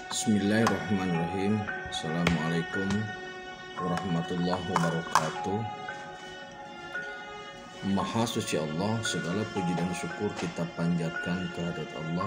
Bismillahirrahmanirrahim. Assalamualaikum warahmatullahi wabarakatuh. Maha suci Allah, segala puji dan syukur kita panjatkan kehadirat Allah.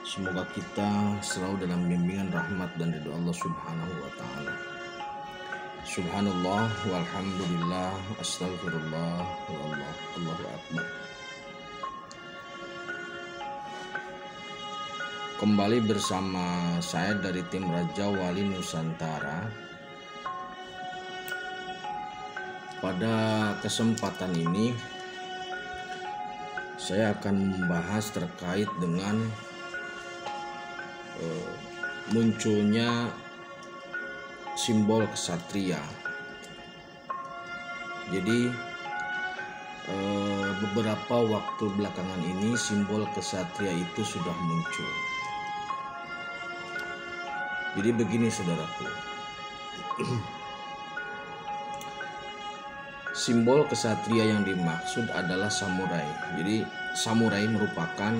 Semoga kita selalu dalam bimbingan rahmat dan ridho Allah Subhanahu wa ta'ala. Subhanallah walhamdulillah, astagfirullah, wallah, Allahu akbar. Kembali bersama saya dari tim Raja Wali Nusantara. Pada kesempatan ini saya akan membahas terkait dengan munculnya simbol kesatria. Jadi beberapa waktu belakangan ini simbol kesatria itu sudah muncul. Jadi begini saudaraku, simbol kesatria yang dimaksud adalah samurai. Jadi samurai merupakan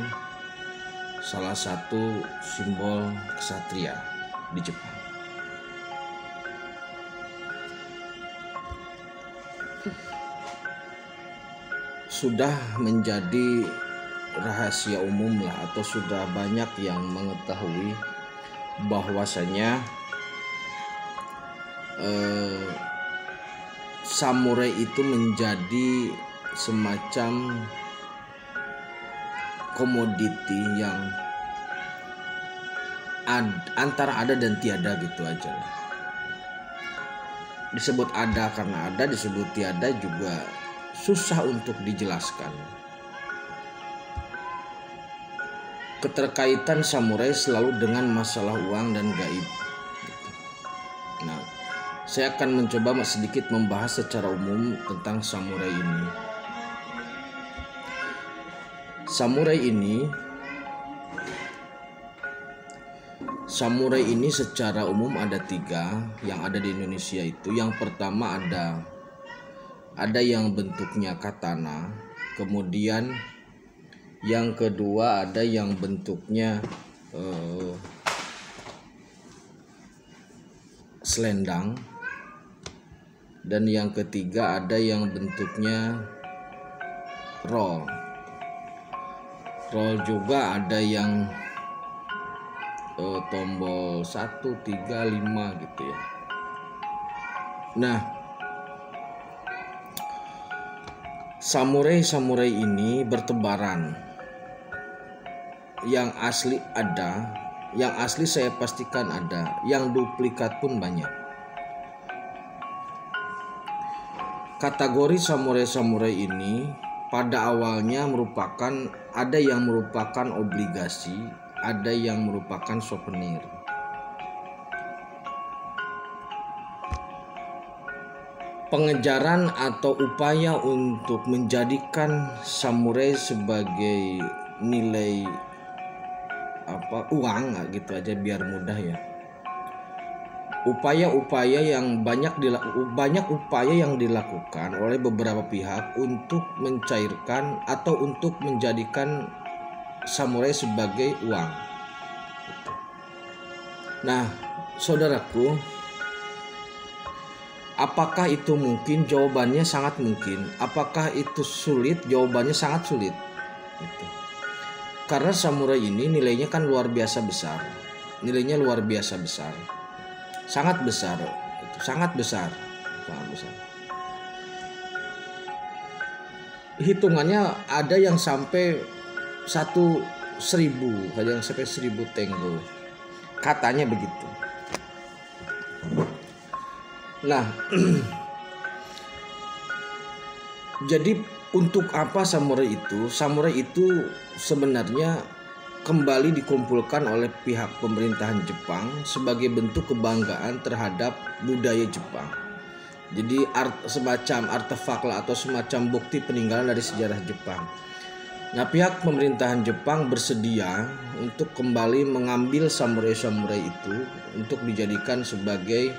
salah satu simbol kesatria di Jepang. Sudah menjadi rahasia umum lah, atau sudah banyak yang mengetahui bahwasanya samurai itu menjadi semacam komoditi yang antara ada dan tiada gitu aja lah. Disebut ada karena ada, disebut tiada juga susah untuk dijelaskan. Keterkaitan samurai selalu dengan masalah uang dan gaib. Nah, saya akan mencoba sedikit membahas secara umum tentang samurai ini. Samurai ini secara umum ada 3 yang ada di Indonesia itu. Yang pertama ada yang bentuknya katana, kemudian yang kedua ada yang bentuknya selendang, dan yang ketiga ada yang bentuknya roll juga, ada yang tombol 1, 3, 5 gitu ya. Nah, samurai ini bertebaran. Yang asli ada, yang asli saya pastikan ada, yang duplikat pun banyak. Kategori samurai ini pada awalnya merupakan, ada yang merupakan obligasi, ada yang merupakan souvenir. Pengejaran atau upaya untuk menjadikan samurai sebagai nilai uang gitu aja biar mudah ya. Upaya-upaya yang banyak upaya yang dilakukan oleh beberapa pihak untuk mencairkan atau untuk menjadikan samurai sebagai uang. Nah, saudaraku, apakah itu mungkin? Jawabannya sangat mungkin. Apakah itu sulit? Jawabannya sangat sulit. Karena samurai ini nilainya kan luar biasa besar. Nilainya luar biasa besar. Sangat besar. Sangat besar. Hitungannya ada yang sampai 1.000, ada yang sampai 1.000 tenggo. Katanya begitu. Nah, jadi untuk apa samurai itu? Samurai itu sebenarnya kembali dikumpulkan oleh pihak pemerintahan Jepang sebagai bentuk kebanggaan terhadap budaya Jepang. Jadi semacam artefak lah, atau semacam bukti peninggalan dari sejarah Jepang. Nah, pihak pemerintahan Jepang bersedia untuk kembali mengambil samurai itu untuk dijadikan sebagai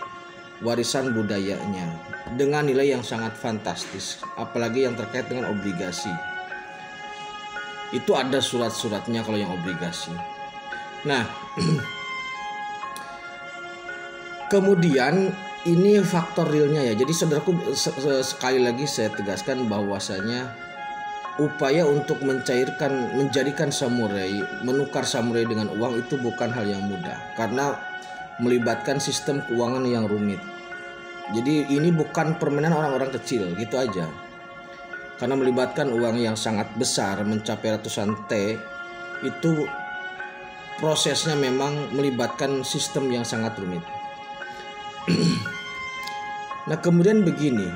warisan budayanya dengan nilai yang sangat fantastis, apalagi yang terkait dengan obligasi. Itu ada surat-suratnya kalau yang obligasi. Nah, Kemudian ini faktor realnya ya. Jadi saudaraku, sekali lagi saya tegaskan bahwasanya upaya untuk menjadikan samurai, menukar samurai dengan uang itu bukan hal yang mudah karena melibatkan sistem keuangan yang rumit. Jadi ini bukan permainan orang-orang kecil gitu aja. Karena melibatkan uang yang sangat besar mencapai ratusan T, itu prosesnya memang melibatkan sistem yang sangat rumit. Nah, kemudian begini.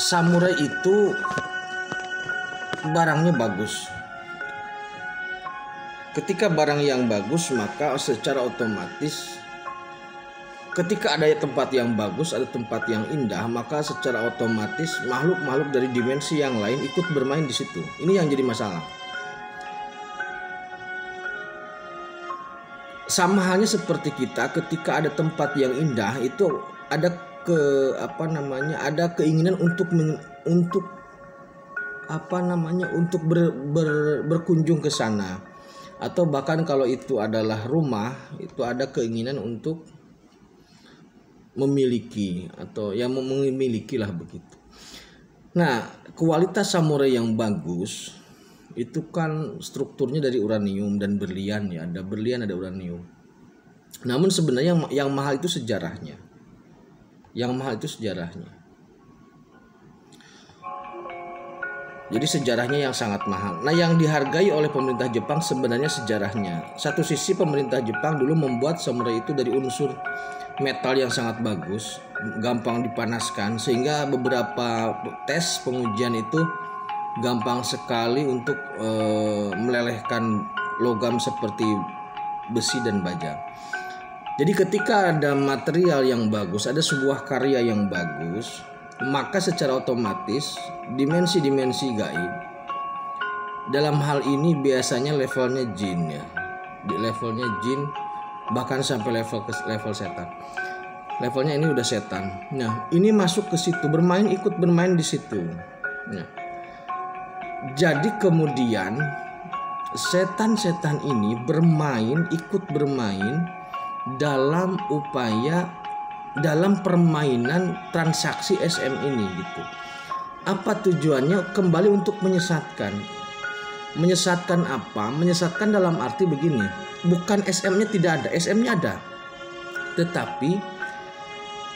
Samurai itu barangnya bagus. Ketika barang yang bagus, maka secara otomatis ketika ada tempat yang bagus, ada tempat yang indah, maka secara otomatis makhluk-makhluk dari dimensi yang lain ikut bermain di situ. Ini yang jadi masalah. Sama halnya seperti kita, ketika ada tempat yang indah itu ada ada keinginan untuk berkunjung ke sana, atau bahkan kalau itu adalah rumah, itu ada keinginan untuk memiliki atau yang memiliki lah begitu. Nah, kualitas samurai yang bagus itu kan strukturnya dari uranium dan berlian ya, ada berlian ada uranium. Namun sebenarnya yang mahal itu sejarahnya. Jadi sejarahnya yang sangat mahal. Nah, yang dihargai oleh pemerintah Jepang sebenarnya sejarahnya. Satu sisi pemerintah Jepang dulu membuat samurai itu dari unsur metal yang sangat bagus, gampang dipanaskan, sehingga beberapa tes pengujian itu gampang sekali untuk melelehkan logam seperti besi dan baja. Jadi ketika ada material yang bagus, ada sebuah karya yang bagus, maka secara otomatis dimensi-dimensi gaib, dalam hal ini biasanya levelnya jin ya, di levelnya jin, bahkan sampai level setan. Levelnya ini udah setan. Nah, ini masuk ke situ, ikut bermain di situ. Nah, jadi kemudian setan-setan ini ikut bermain dalam permainan transaksi SM ini gitu. Apa tujuannya? Kembali untuk menyesatkan. Menyesatkan apa? Menyesatkan dalam arti begini, bukan SM-nya tidak ada, SM-nya ada. Tetapi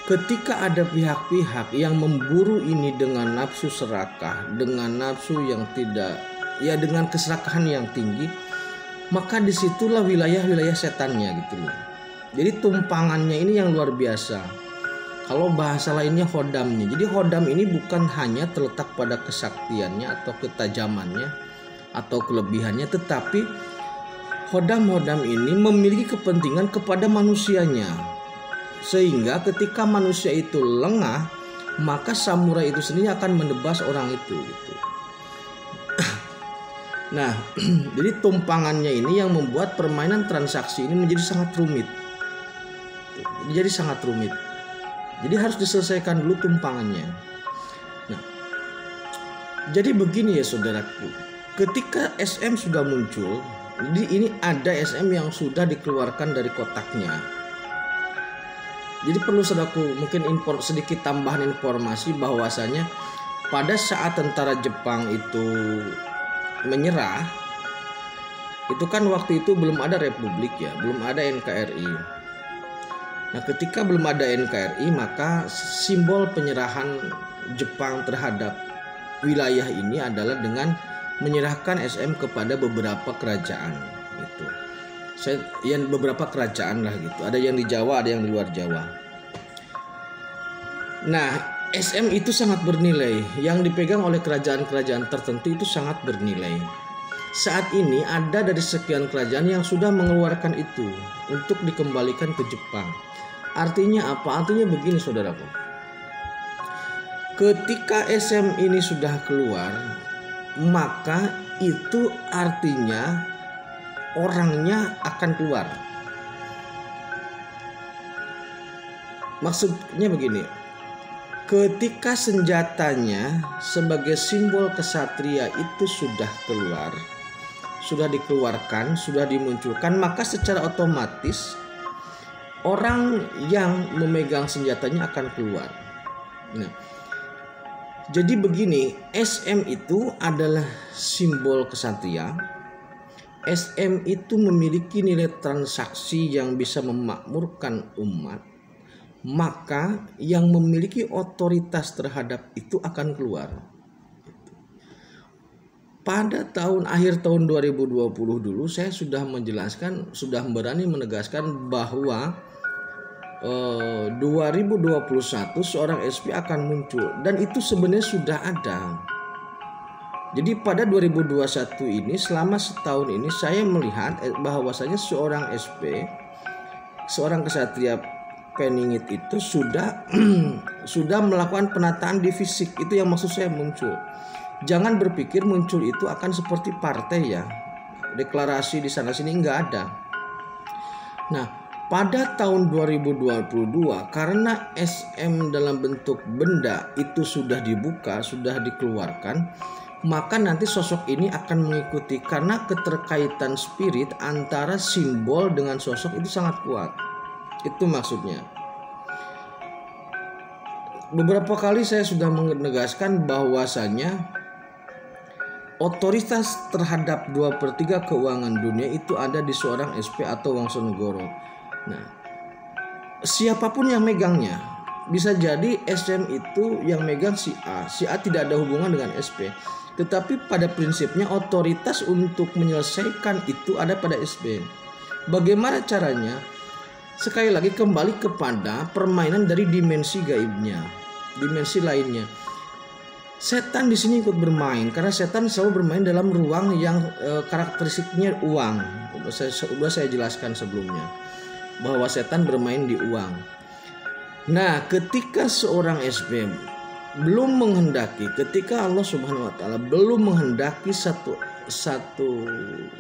ketika ada pihak-pihak yang memburu ini dengan nafsu serakah, dengan nafsu yang tidak, ya dengan keserakahan yang tinggi, maka disitulah wilayah-wilayah setannya gitu loh. Jadi tumpangannya ini yang luar biasa. Kalau bahasa lainnya hodamnya. Jadi hodam ini bukan hanya terletak pada kesaktiannya atau ketajamannya atau kelebihannya, tetapi hodam-hodam ini memiliki kepentingan kepada manusianya. Sehingga ketika manusia itu lengah, maka samurai itu sendiri akan menebas orang itu gitu. Nah, jadi tumpangannya ini yang membuat permainan transaksi ini menjadi sangat rumit. Jadi harus diselesaikan dulu tumpangannya. Nah, jadi begini ya saudaraku, ketika SM sudah muncul, jadi ini ada SM yang sudah dikeluarkan dari kotaknya. Jadi perlu saudaraku mungkin sedikit tambahan informasi bahwasanya pada saat tentara Jepang itu menyerah, itu kan waktu itu belum ada republik ya, belum ada NKRI. Nah, ketika belum ada NKRI, maka simbol penyerahan Jepang terhadap wilayah ini adalah dengan menyerahkan SM kepada beberapa kerajaan gitu. Beberapa kerajaan lah gitu. Ada yang di Jawa, ada yang di luar Jawa. Nah, SM itu sangat bernilai. Yang dipegang oleh kerajaan-kerajaan tertentu itu sangat bernilai. Saat ini ada dari sekian kerajaan yang sudah mengeluarkan itu untuk dikembalikan ke Jepang. Artinya apa? Artinya begini saudaraku. Ketika SM ini sudah keluar, maka itu artinya orangnya akan keluar. Maksudnya begini. ketika senjatanya sebagai simbol kesatria itu sudah keluar, sudah dikeluarkan, sudah dimunculkan, maka secara otomatis orang yang memegang senjatanya akan keluar. Nah, jadi begini, SM itu adalah simbol kesatria. SM itu memiliki nilai transaksi yang bisa memakmurkan umat. Maka yang memiliki otoritas terhadap itu akan keluar. Pada akhir tahun 2020 dulu saya sudah menjelaskan, sudah berani menegaskan bahwa 2021 seorang SP akan muncul, dan itu sebenarnya sudah ada. Jadi pada 2021 ini, selama setahun ini saya melihat bahwasanya seorang SP, seorang kesatria peningit itu sudah melakukan penataan di fisik. Itu yang maksud saya muncul. Jangan berpikir muncul itu akan seperti partai ya, deklarasi di sana sini, nggak ada. Nah, pada tahun 2022 karena SM dalam bentuk benda itu sudah dibuka, sudah dikeluarkan, maka nanti sosok ini akan mengikuti, karena keterkaitan spirit antara simbol dengan sosok itu sangat kuat. Itu maksudnya. Beberapa kali saya sudah menegaskan bahwasanya otoritas terhadap 2/3 keuangan dunia itu ada di seorang SP atau Wongsonegoro. Nah, siapapun yang megangnya, bisa jadi SM itu yang megang si A tidak ada hubungan dengan SP. Tetapi pada prinsipnya otoritas untuk menyelesaikan itu ada pada SP. Bagaimana caranya? Sekali lagi kembali kepada permainan dari dimensi gaibnya, dimensi lainnya. Setan di sini ikut bermain karena setan selalu bermain dalam ruang yang karakteristiknya uang. Sudah saya jelaskan sebelumnya bahwa setan bermain di uang. Nah, ketika seorang SP belum menghendaki, ketika Allah Subhanahu wa taala belum menghendaki satu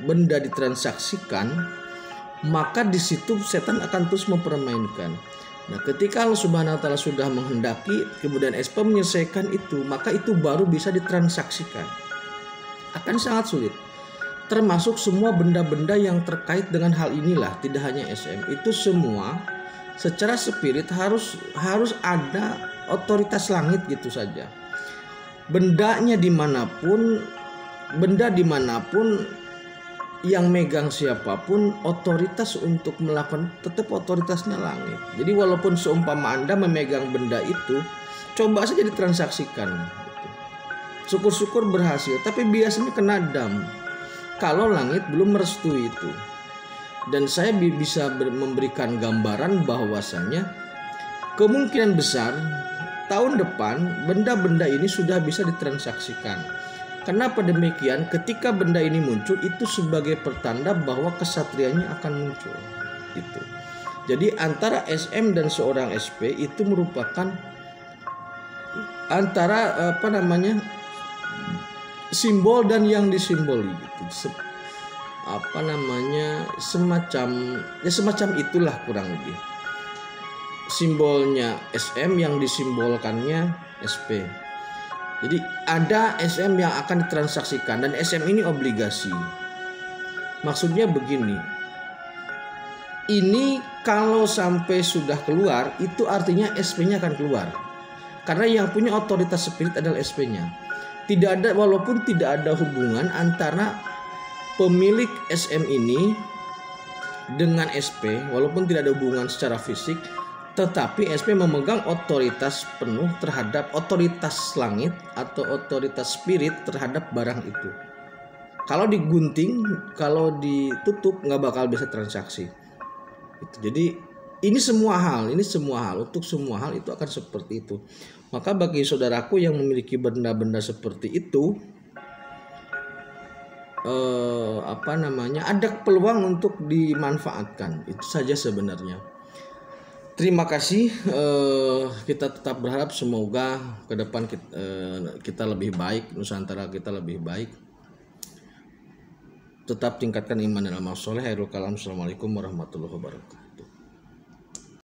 benda ditransaksikan, maka di situ setan akan terus mempermainkan. Nah, ketika Allah Subhanahu wa taala sudah menghendaki, kemudian SP menyelesaikan itu, maka itu baru bisa ditransaksikan. Akan sangat sulit. Termasuk semua benda-benda yang terkait dengan hal inilah, tidak hanya SM. Itu semua secara spirit harus ada otoritas langit gitu saja. Benda dimanapun yang megang siapapun, otoritas untuk melakukan tetap otoritasnya langit. Jadi walaupun seumpama Anda memegang benda itu, coba saja ditransaksikan. Syukur-syukur berhasil, tapi biasanya kena dam kalau langit belum merestui itu. Dan saya bisa memberikan gambaran bahwasanya kemungkinan besar tahun depan benda-benda ini sudah bisa ditransaksikan. Kenapa demikian? Ketika benda ini muncul itu sebagai pertanda bahwa kesatrianya akan muncul. Itu. Jadi antara SM dan seorang SP itu merupakan antara simbol dan yang disimboli gitu. Semacam itulah kurang lebih. Simbolnya SM yang disimbolkannya SP. Jadi ada SM yang akan ditransaksikan, dan SM ini obligasi. Maksudnya begini, ini kalau sampai sudah keluar, itu artinya SP-nya akan keluar. Karena yang punya otoritas spirit adalah SP-nya. Walaupun tidak ada hubungan antara pemilik SM ini dengan SP, walaupun tidak ada hubungan secara fisik, tetapi SP memegang otoritas penuh terhadap otoritas langit atau otoritas spirit terhadap barang itu. Kalau digunting, kalau ditutup, nggak bakal bisa transaksi. Jadi ini semua hal untuk semua hal itu akan seperti itu. Maka bagi saudaraku yang memiliki benda-benda seperti itu, ada peluang untuk dimanfaatkan. Itu saja sebenarnya. Terima kasih. Kita tetap berharap semoga ke depan kita lebih baik, Nusantara kita lebih baik. Tetap tingkatkan iman dan amal soleh. Khairul kalam. Assalamualaikum warahmatullahi wabarakatuh.